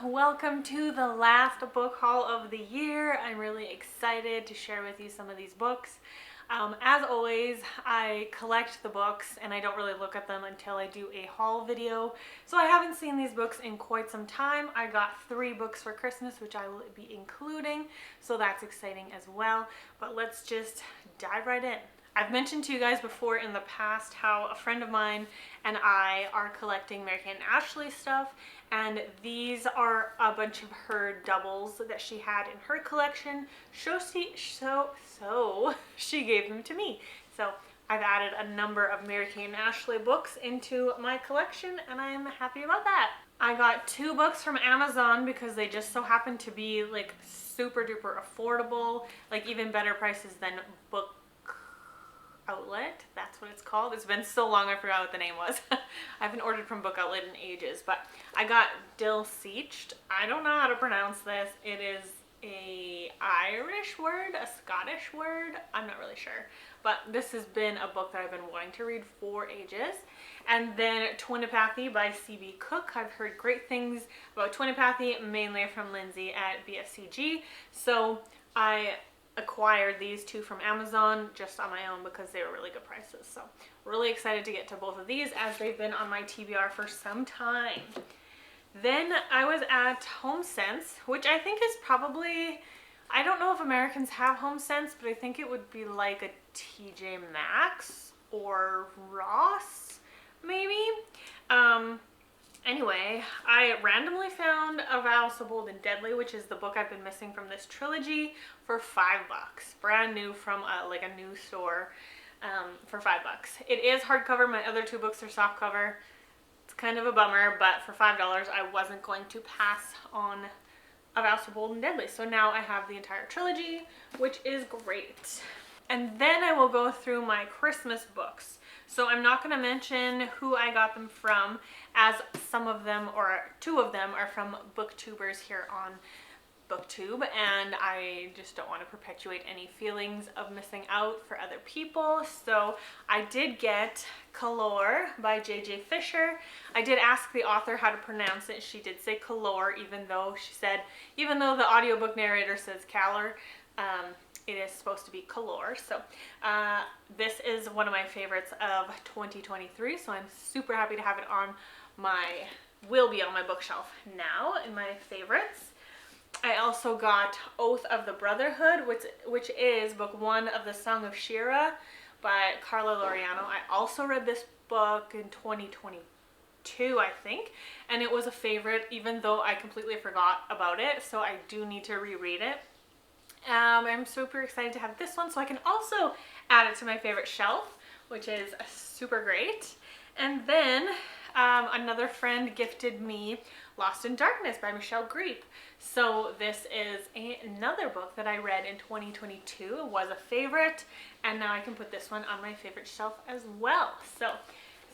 welcome to the last book haul of the year. I'm really excited to share with you some of these books. As always, I collect the books and I don't really look at them until I do a haul video. So I haven't seen these books in quite some time. I got 3 books for Christmas, which I will be including, so that's exciting as well. But let's just dive right in. I've mentioned to you guys before in the past how a friend of mine and I are collecting Mary-Kate and Ashley stuff, and these are a bunch of her doubles that she had in her collection. So she gave them to me. So I've added a number of Mary-Kate and Ashley books into my collection, and I'm happy about that. I got 2 books from Amazon because they just so happen to be like super duper affordable, like even better prices than Book Outlet. That's what it's called. It's been so long I forgot what the name was. I haven't ordered from Book Outlet in ages, but I got Dilseached. I don't know how to pronounce this. It is a Irish word, a Scottish word. I'm not really sure, but this has been a book that I've been wanting to read for ages. And then Twinipathy by C.B. Cook. I've heard great things about Twinipathy, mainly from Lindsay at BFCG. So I acquired these 2 from Amazon just on my own because they were really good prices. So really excited to get to both of these as they've been on my TBR for some time. Then I was at HomeSense, which I think is probably, I don't know if Americans have HomeSense, but I think it would be like a TJ Maxx or Ross, maybe. Anyway, I randomly found A Vow So Bold and Deadly, which is the book I've been missing from this trilogy, for $5. Brand new from like a new store for $5. It is hardcover. My other 2 books are softcover. It's kind of a bummer, but for $5 I wasn't going to pass on A Vow So Bold and Deadly. So now I have the entire trilogy, which is great. And then I will go through my Christmas books. So I'm not going to mention who I got them from, as some of them, or 2 of them, are from booktubers here on BookTube, and I just don't want to perpetuate any feelings of missing out for other people. So I did get Kalor by J.J. Fisher. I did ask the author how to pronounce it. She did say Kalor, even though the audiobook narrator says Calor. It is supposed to be Kalor. So this is one of my favorites of 2023, so I'm super happy to have it on will be on my bookshelf now in my favorites. I also got Oath of the Brotherhood, which is book 1 of the Song of Shira by Carla Laureano. I also read this book in 2022, I think, and it was a favorite even though I completely forgot about it, so I do need to reread it. I'm super excited to have this one so I can also add it to my favorite shelf, which is super great. And then another friend gifted me Lost in Darkness by Michelle Greep. So this is another book that I read in 2022. It was a favorite, and now I can put this one on my favorite shelf as well. So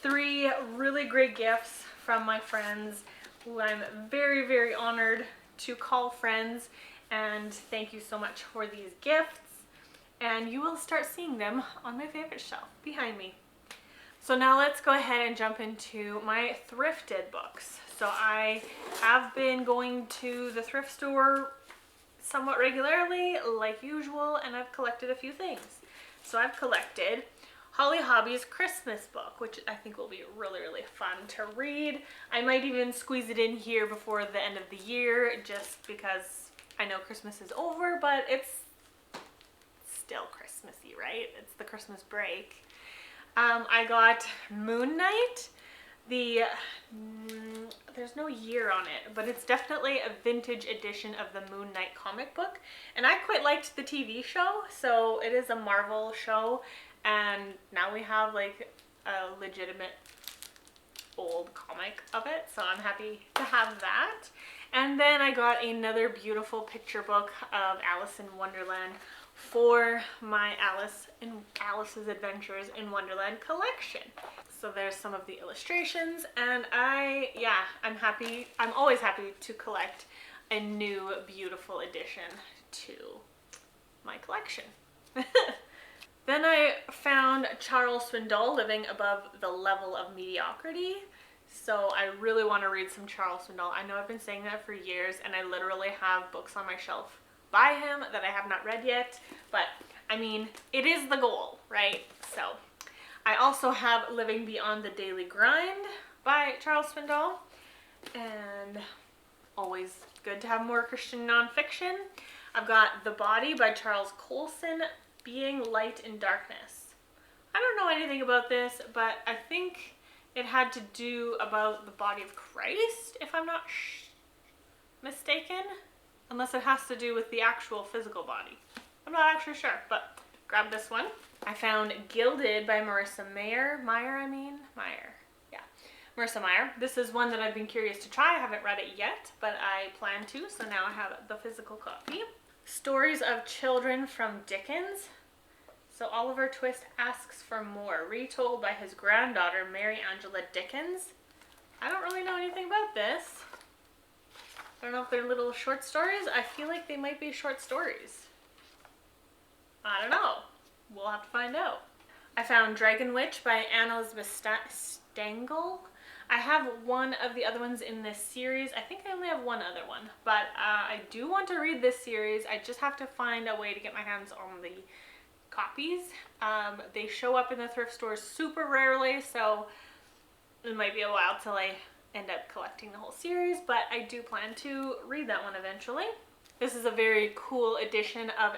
3 really great gifts from my friends, who I'm very, very honored to call friends. And thank you so much for these gifts, and you will start seeing them on my favorite shelf behind me. So now let's go ahead and jump into my thrifted books. So I have been going to the thrift store somewhat regularly, like usual, and I've collected a few things. So I've collected Holly Hobby's Christmas book, which I think will be really, really fun to read. I might even squeeze it in here before the end of the year, just because I know Christmas is over, but it's still Christmassy, right? It's the Christmas break. I got Moon Knight. There's no year on it, but it's definitely a vintage edition of the Moon Knight comic book. And I quite liked the TV show, so it is a Marvel show. And now we have like a legitimate old comic of it, so I'm happy to have that. And then I got another beautiful picture book of Alice in Wonderland for my Alice's Adventures in Wonderland collection. So there's some of the illustrations, and I'm happy. I'm always happy to collect a new beautiful addition to my collection. Then I found Charles Swindoll, Living Above the Level of Mediocrity. So I really want to read some Charles Swindoll. I know I've been saying that for years, and I literally have books on my shelf by him that I have not read yet, but I mean, it is the goal, right? So I also have Living Beyond the Daily Grind by Charles Swindoll, and always good to have more Christian nonfiction. I've got The Body by Charles Colson, Being Light in Darkness. I don't know anything about this, but I think it had to do about the body of Christ, if I'm not mistaken, unless it has to do with the actual physical body. I'm not actually sure, but grab this one. I found Gilded by Marissa Meyer. Yeah, Marissa Meyer. This is one that I've been curious to try. I haven't read it yet, but I plan to, so now I have the physical copy. Stories of Children from Dickens. So Oliver Twist Asks for More, retold by his granddaughter, Mary Angela Dickens. I don't really know anything about this. I don't know if they're little short stories. I feel like they might be short stories. I don't know. We'll have to find out. I found Dragon Witch by Anne Elizabeth Stengel. I have one of the other ones in this series. I think I only have one other one, but I do want to read this series. I just have to find a way to get my hands on the copies. They show up in the thrift stores super rarely, so it might be a while till I end up collecting the whole series, but I do plan to read that one eventually. This is a very cool edition of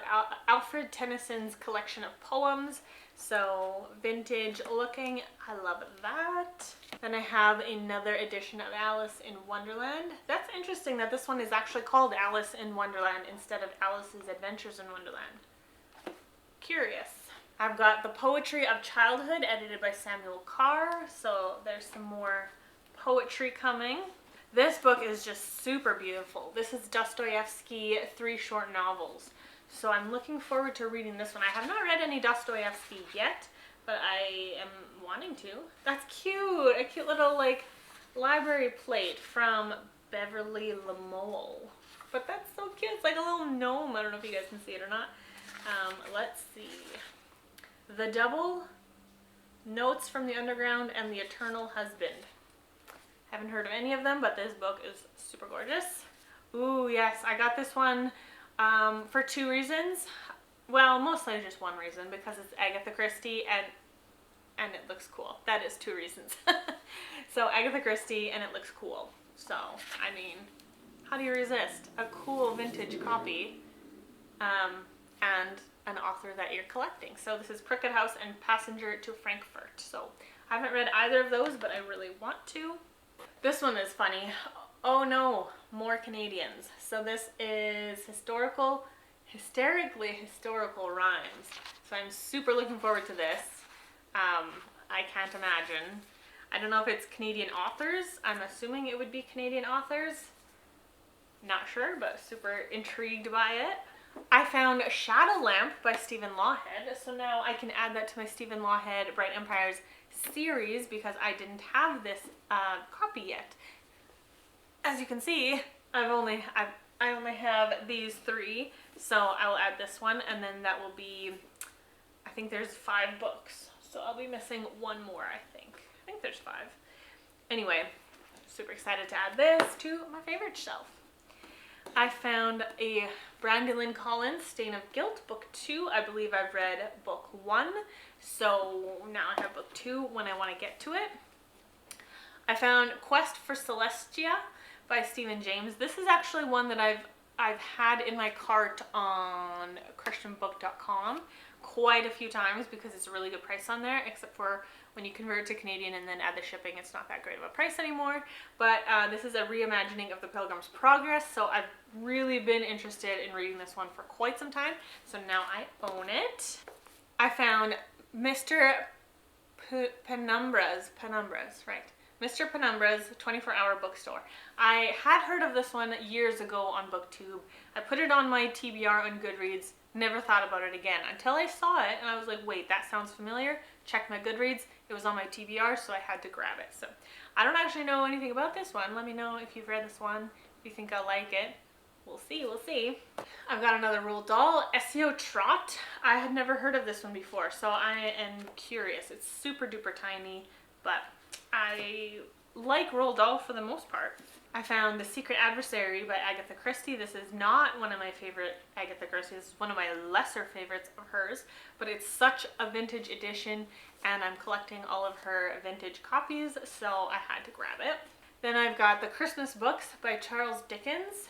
Alfred Tennyson's collection of poems, so vintage looking. I love that. Then I have another edition of Alice in Wonderland. That's interesting that this one is actually called Alice in Wonderland instead of Alice's Adventures in Wonderland. Curious. I've got The Poetry of Childhood, edited by Samuel Carr, so there's some more poetry coming. This book is just super beautiful. This is Dostoevsky 3 short novels, so I'm looking forward to reading this one. I have not read any Dostoevsky yet, but I am wanting to. That's cute! A cute little like library plate from Beverly Lamole. But that's so cute. It's like a little gnome. I don't know if you guys can see it or not. Let's see. The Double, Notes from the Underground, and The Eternal Husband. Haven't heard of any of them, but this book is super gorgeous. Ooh, yes, I got this one for 2 reasons. Well, mostly just one reason, because it's Agatha Christie and it looks cool. That is 2 reasons. So Agatha Christie and it looks cool. So, I mean, how do you resist? A cool vintage copy and an author that you're collecting. So this is Prickett House and Passenger to Frankfurt. So I haven't read either of those, but I really want to. This one is funny. Oh no, More Canadians. So this is hysterically historical rhymes. So I'm super looking forward to this. I can't imagine. I don't know if it's Canadian authors. I'm assuming it would be Canadian authors. Not sure, but super intrigued by it. I found Shadow Lamp by Stephen Lawhead, so now I can add that to my Stephen Lawhead Bright Empires series because I didn't have this copy yet. As you can see, I only have these 3, so I will add this one, and then that will be, I think there's 5 books, so I'll be missing one more, I think. I think there's 5. Anyway, super excited to add this to my favorite shelf. I found a Brandy Lynn Collins, Stain of Guilt, book 2. I believe I've read book 1, so now I have book 2 when I want to get to it. I found Quest for Celestia by Stephen James. This is actually one that I've had in my cart on christianbook.com quite a few times because it's a really good price on there, except for when you convert it to Canadian and then add the shipping, it's not that great of a price anymore. But this is a reimagining of The Pilgrim's Progress, so I've really been interested in reading this one for quite some time, so now I own it. I found Mr. Penumbra's, right. Mr. Penumbra's 24-hour bookstore. I had heard of this one years ago on BookTube. I put it on my TBR on Goodreads, never thought about it again until I saw it and I was like, wait, that sounds familiar. Checked my Goodreads, it was on my TBR, so I had to grab it. So I don't actually know anything about this one. Let me know if you've read this one, if you think I'll like it. We'll see. I've got another Roald Dahl, SEO Trot. I had never heard of this one before, so I am curious. It's super duper tiny, but I like Roald Dahl for the most part. I found The Secret Adversary by Agatha Christie. This is not one of my favorite Agatha Christie. This is one of my lesser favorites of hers, but it's such a vintage edition, and I'm collecting all of her vintage copies, so I had to grab it. Then I've got The Christmas Books by Charles Dickens.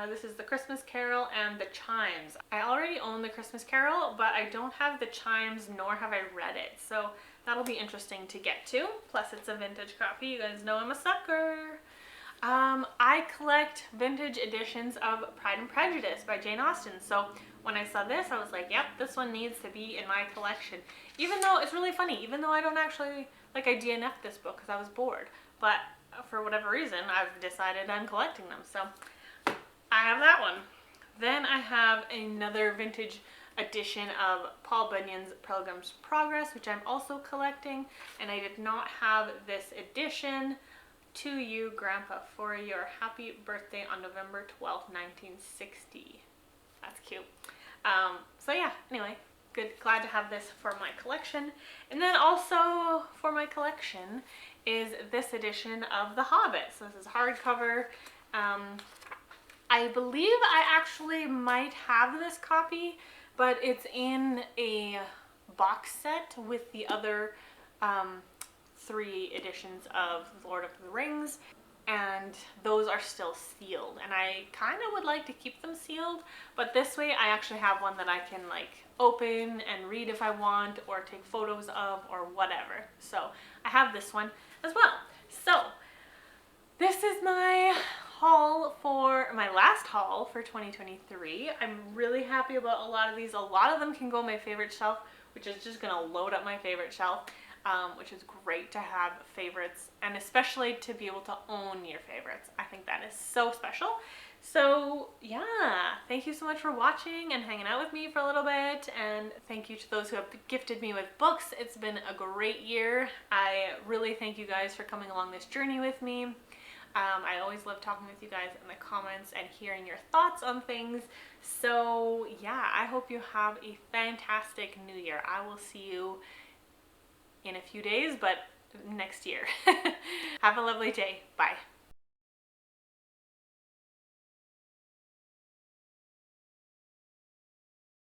This is The Christmas Carol and The Chimes. I already own The Christmas Carol, but I don't have The Chimes, nor have I read it, so that'll be interesting to get to. Plus it's a vintage copy. You guys know I'm a sucker. I collect vintage editions of Pride and Prejudice by Jane Austen, so when I saw this I was like, yep, this one needs to be in my collection. Even though it's really funny, even though I don't actually, like, I DNF'd this book because I was bored, but for whatever reason I've decided I'm collecting them, so I have that one. Then I have another vintage edition of Paul Bunyan's Pilgrim's Progress, which I'm also collecting, and I did not have this edition. To you, Grandpa, for your happy birthday on November 12th, 1960. That's cute. So yeah, anyway, glad to have this for my collection. And then also for my collection is this edition of The Hobbit. So this is hardcover. I believe I actually might have this copy, but it's in a box set with the other 3 editions of Lord of the Rings, and those are still sealed, and I kind of would like to keep them sealed, but this way I actually have one that I can like open and read if I want, or take photos of, or whatever. So I have this one as well. So this is my haul, for my last haul for 2023. I'm really happy about a lot of these. A lot of them can go on my favorite shelf, which is just gonna load up my favorite shelf. Which is great to have favorites, and especially to be able to own your favorites. I think that is so special. So yeah, thank you so much for watching and hanging out with me for a little bit, and thank you to those who have gifted me with books. It's been a great year. I really thank you guys for coming along this journey with me. I always love talking with you guys in the comments and hearing your thoughts on things. So yeah, I hope you have a fantastic new year. I will see you in a few days, but next year. Have a lovely day. Bye.